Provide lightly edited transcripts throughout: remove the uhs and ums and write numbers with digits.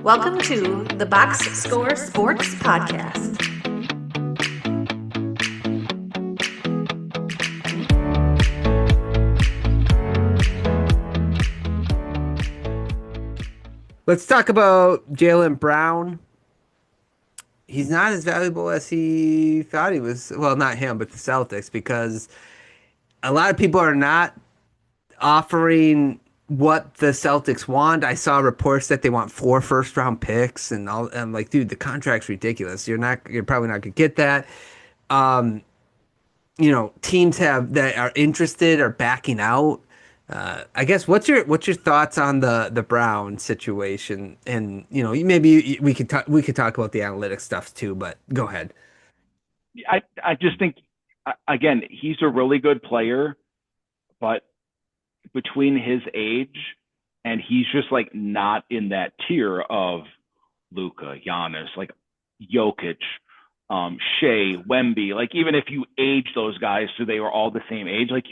Welcome to the Box Score Sports Podcast. Let's talk about Jaylen Brown. He's not as valuable as he thought he was. Well, not him, but the Celtics, because a lot of people are not offering what the Celtics want. I saw reports that they want 4 first-round picks, and all. I'm like, dude, the contract's ridiculous. You're probably not gonna get that. Um, teams have that are interested are backing out. I guess what's your thoughts on the Brown situation? And maybe we could talk about the analytics stuff too, but go ahead. I just think again he's a really good player, but between his age and he's just like not in that tier of Luka, Giannis, like Jokic, Shea, Wemby. Like even if you age those guys so they were all the same age, like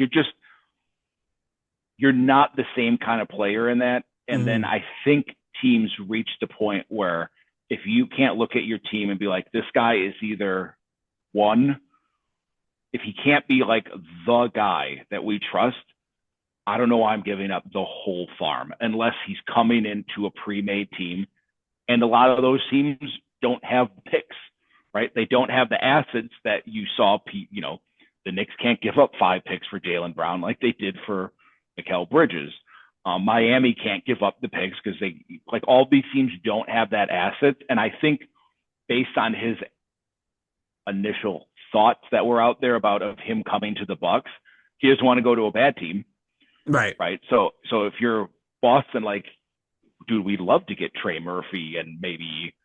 you're not the same kind of player in that. And then I think teams reach the point where if you can't look at your team and be like, this guy is either one, if he can't be like the guy that we trust, I don't know why I'm giving up the whole farm unless he's coming into a pre-made team. And a lot of those teams don't have picks, right? They don't have the assets that you saw. The Knicks can't give up 5 picks for Jaylen Brown like they did for Mikal Bridges. Miami can't give up the picks because they like all these teams don't have that asset. And I think based on his initial thoughts that were out there about of him coming to the Bucks, he doesn't want to go to a bad team. Right. Right. So if you're Boston, like, dude, we'd love to get Trey Murphy and maybe,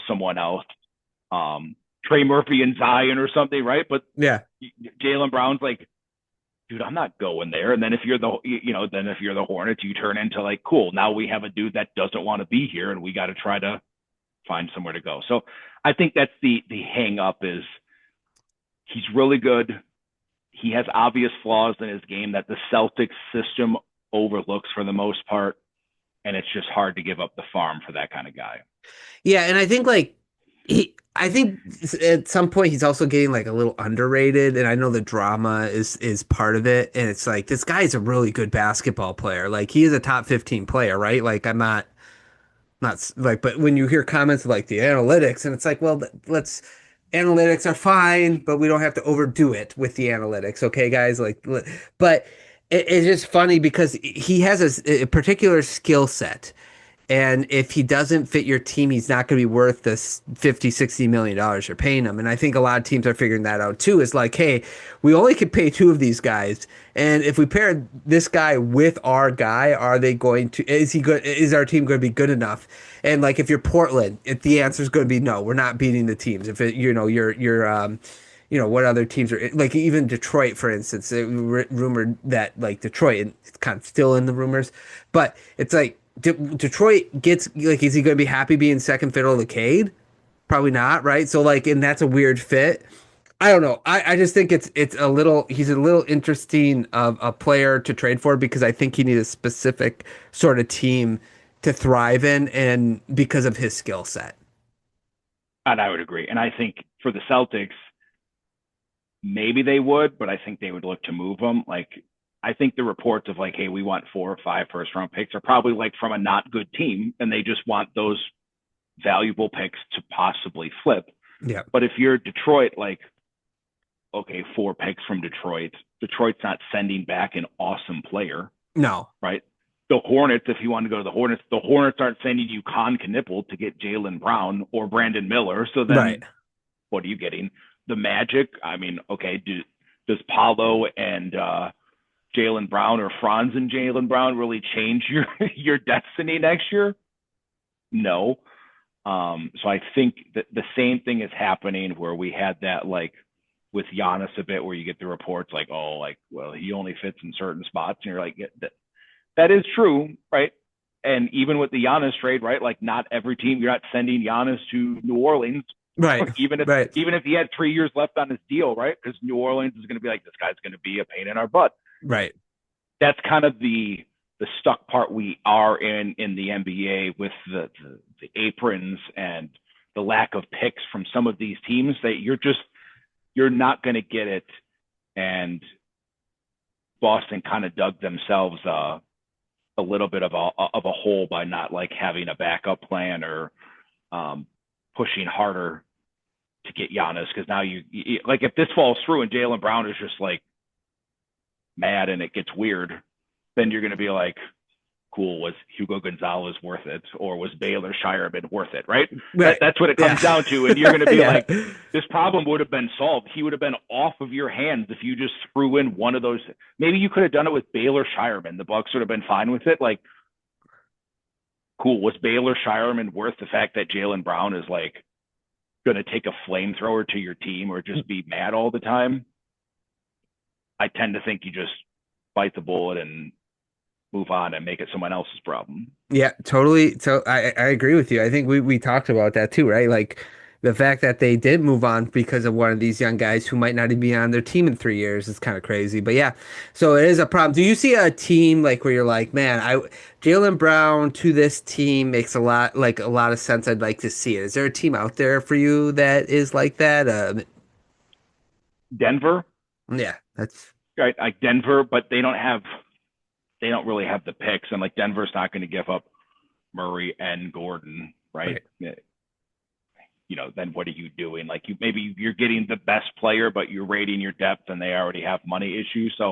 someone else, Trey Murphy and Zion or something. Right. But Yeah. Jaylen Brown's like, dude, I'm not going there. And then if you're the Hornets, you turn into like, cool, now we have a dude that doesn't want to be here and we got to try to find somewhere to go. So I think that's the hang up is he's really good. He has obvious flaws in his game that the Celtics system overlooks for the most part. And it's just hard to give up the farm for that kind of guy. Yeah, and I think I think at some point he's also getting like a little underrated, and I know the drama is part of it. And it's like this guy is a really good basketball player. Like he is a top 15 player, right? Like I'm not like, but when you hear comments like the analytics, and it's like, well, let's analytics are fine, but we don't have to overdo it with the analytics, okay, guys? Like, but it's just funny because he has a particular skill set. And if he doesn't fit your team, he's not going to be worth this 50, $60 million you're paying him. And I think a lot of teams are figuring that out too. Is like, hey, we only can pay 2 of these guys. And if we pair this guy with our guy, is he good? Is our team going to be good enough? And like, if you're Portland, if the answer is going to be no, we're not beating the teams. If what other teams are like, even Detroit, for instance, rumored that like Detroit, and it's kind of still in the rumors, but it's like, Detroit gets like, is he going to be happy being second fiddle to Cade? Probably not, right? So like, and that's a weird fit. I don't know. I just think he's a little interesting of a player to trade for because I think he needs a specific sort of team to thrive in, and because of his skill set. And I would agree. And I think for the Celtics, maybe they would, but I think they would look to move him. Like, I think the reports of like, hey, we want 4 or 5 first-round picks are probably like from a not good team, and they just want those valuable picks to possibly flip. Yeah. But if you're Detroit, like, okay, 4 picks from Detroit, Detroit's not sending back an awesome player. No. Right? The Hornets, if you want to go to the Hornets aren't sending you Con Knipple to get Jaylen Brown or Brandon Miller. So then Right. What are you getting? The Magic, I mean, okay, does Paulo and Jaylen Brown or Franz and Jaylen Brown really change your destiny next year? No. So I think that the same thing is happening where we had that like with Giannis a bit where you get the reports like, oh, like, well, he only fits in certain spots. And you're like, that is true, right? And even with the Giannis trade, right? Like not every team, you're not sending Giannis to New Orleans. Right. Even if he had 3 years left on his deal, right? Because New Orleans is going to be like, this guy's going to be a pain in our butt. Right. That's kind of the the stuck part we are in the NBA with the aprons and the lack of picks from some of these teams that you're not going to get it. And Boston kind of dug themselves a little bit of a hole by not like having a backup plan or pushing harder to get Giannis, because now you like if this falls through and Jaylen Brown is just like mad and it gets weird, then you're going to be like, cool, was Hugo Gonzalez worth it, or was Baylor Shireman worth it, right? That's what it comes down to, and you're going to be like, this problem would have been solved. He would have been off of your hands if you just threw in one of those. Maybe you could have done it with Baylor Shireman. The Bucks would have been fine with it. Like, cool, was Baylor Shireman worth the fact that Jaylen Brown is like going to take a flamethrower to your team or just be mad all the time? I tend to think you just bite the bullet and move on and make it someone else's problem. Yeah, totally. So I agree with you. I think we talked about that too, right? Like the fact that they did move on because of one of these young guys who might not even be on their team in 3 years is kind of crazy. But yeah, so it is a problem. Do you see a team like where you're like, man, Jaylen Brown to this team makes a lot of sense. I'd like to see it. Is there a team out there for you that is like that? Denver. Yeah, that's right. Like Denver, but they don't really have the picks, and like Denver's not going to give up Murray and Gordon, right? You know, then what are you doing? Like maybe you're getting the best player, but you're raiding your depth, and they already have money issues. So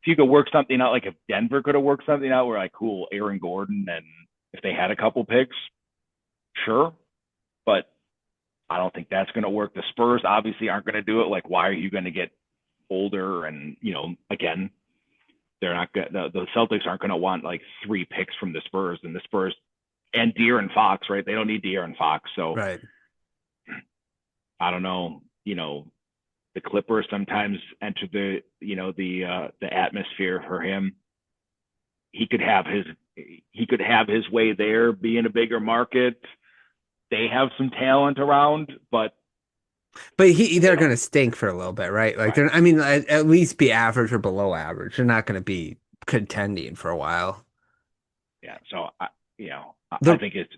if you could work something out, like if Denver could have worked something out, we're like, cool, Aaron Gordon, and if they had a couple picks, sure, but I don't think that's going to work. The Spurs obviously aren't going to do it. Like, why are you going to get older? And again, they're not good. The Celtics aren't going to want like 3 picks from the Spurs, and the Spurs and De'Aaron Fox, right? They don't need De'Aaron Fox. So right. I don't know. The Clippers sometimes enter the atmosphere for him. He could have his way there, being a bigger market. They have some talent around, but they're going to stink for a little bit, right? Like, right. I mean, at least be average or below average. They're not going to be contending for a while. Yeah. So, I think it's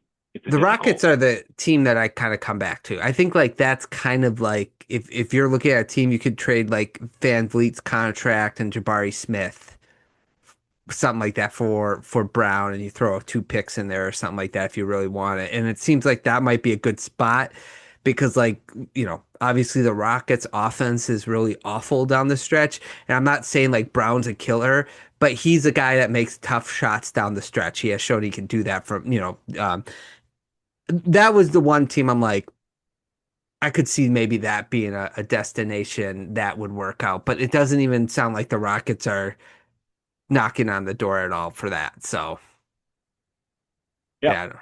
the Rockets are the team that I kind of come back to. I think like that's kind of like if you're looking at a team, you could trade like Van Vliet's contract and Jabari Smith, something like that for Brown, and you throw 2 picks in there or something like that if you really want it. And it seems like that might be a good spot. Because, like, obviously the Rockets' offense is really awful down the stretch. And I'm not saying, like, Brown's a killer, but he's a guy that makes tough shots down the stretch. He has shown he can do that that was the one team I'm like, I could see maybe that being a destination that would work out. But it doesn't even sound like the Rockets are knocking on the door at all for that. So, yeah.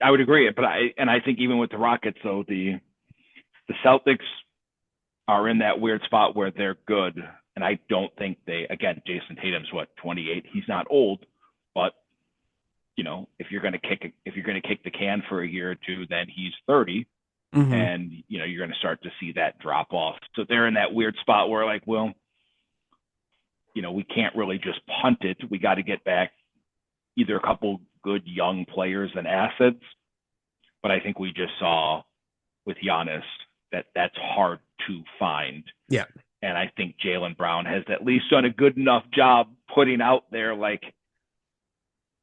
I would agree, but I think even with the Rockets, though, the Celtics are in that weird spot where they're good, and I don't think again, Jason Tatum's 28. He's not old, but if you're going to kick the can for a year or two, then he's 30, and you're going to start to see that drop off. So they're in that weird spot where like, well, we can't really just punt it. We got to get back either a couple good young players and assets, but I think we just saw with Giannis that that's hard to find. Yeah. And I think Jaylen Brown has at least done a good enough job putting out there like,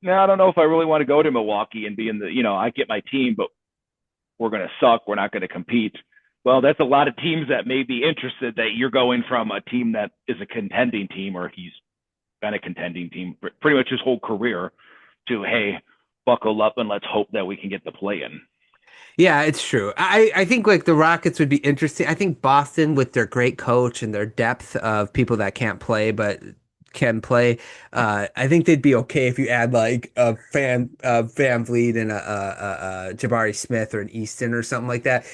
I don't know if I really want to go to Milwaukee and be in I get my team, but we're going to suck. We're not going to compete. Well, that's a lot of teams that may be interested that you're going from a team that is a contending team, or he's been a contending team pretty much his whole career, to, hey, buckle up and let's hope that we can get the play in. Yeah, it's true. I think like the Rockets would be interesting. I think Boston, with their great coach and their depth of people that can't play but can play, I think they'd be okay if you add like a Van Vliet and a Jabari Smith or an Easton or something like that.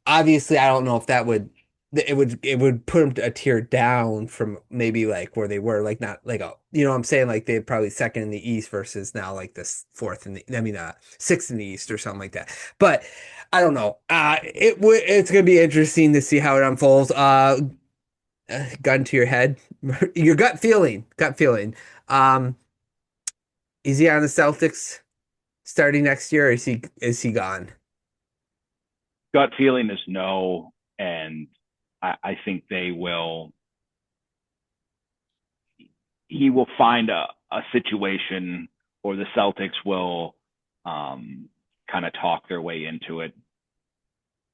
Obviously, I don't know if that would it would put them a tier down from maybe like where they were, like not like what I'm saying, like they're probably second in the East versus now like this fourth in sixth in the East or something like that. But I don't know. It's gonna be interesting to see how it unfolds. Gun to your head, your gut feeling. Is he on the Celtics starting next year, or is he gone? Gut feeling is no, and I think they will. He will find a situation, or the Celtics will kind of talk their way into it.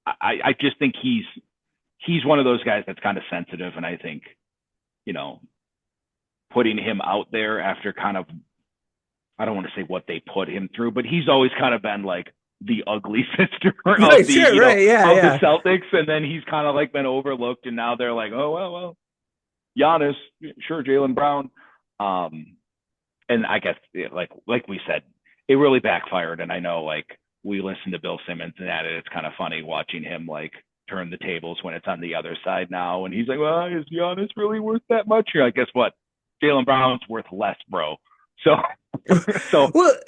I just think he's one of those guys that's kind of sensitive, and I think, putting him out there after kind of, I don't want to say what they put him through, but he's always kind of been like the ugly sister of the Celtics, and then he's kind of like been overlooked, and now they're like, oh well, Giannis, sure, Jaylen Brown, and I guess like we said, it really backfired, and I know like we listened to Bill Simmons and that, it's kind of funny watching him like turn the tables when it's on the other side now, and he's like, well, is Giannis really worth that much? You're like, guess what? Jaylen Brown's worth less, bro. So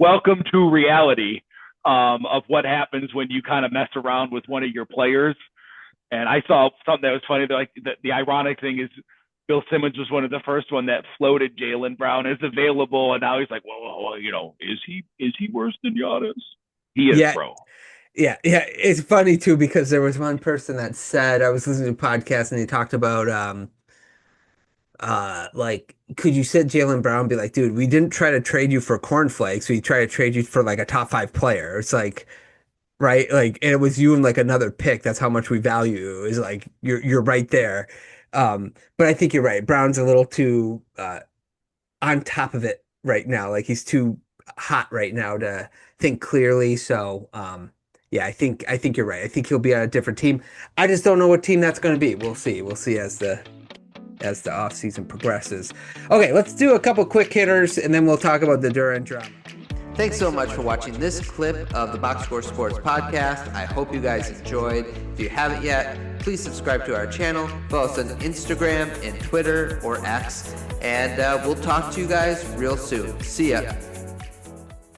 welcome to reality of what happens when you kind of mess around with one of your players. And I saw something that was funny. Like the ironic thing is Bill Simmons was one of the first one that floated Jaylen Brown as available, and now he's like, well, is he worse than Giannis? He is, bro. Yeah. It's funny too, because there was one person that said, I was listening to a podcast and he talked about like, could you sit Jaylen Brown and be like, dude, we didn't try to trade you for cornflakes, we tried to trade you for like a top 5 player. It's like, right, like, and it was you and like another pick. That's how much we value you. Is like you're right there. But I think you're right. Brown's a little too on top of it right now. Like he's too hot right now to think clearly. So yeah, I think you're right. I think he'll be on a different team. I just don't know what team that's going to be. We'll see as the offseason progresses. Okay, let's do a couple quick hitters, and then we'll talk about the Durant drama. Thanks so much for watching this clip of the Box Score Sports Podcast. I hope you guys enjoyed. If you haven't yet, please subscribe to our channel. Follow us on Instagram and Twitter or X, and we'll talk to you guys real soon. See ya.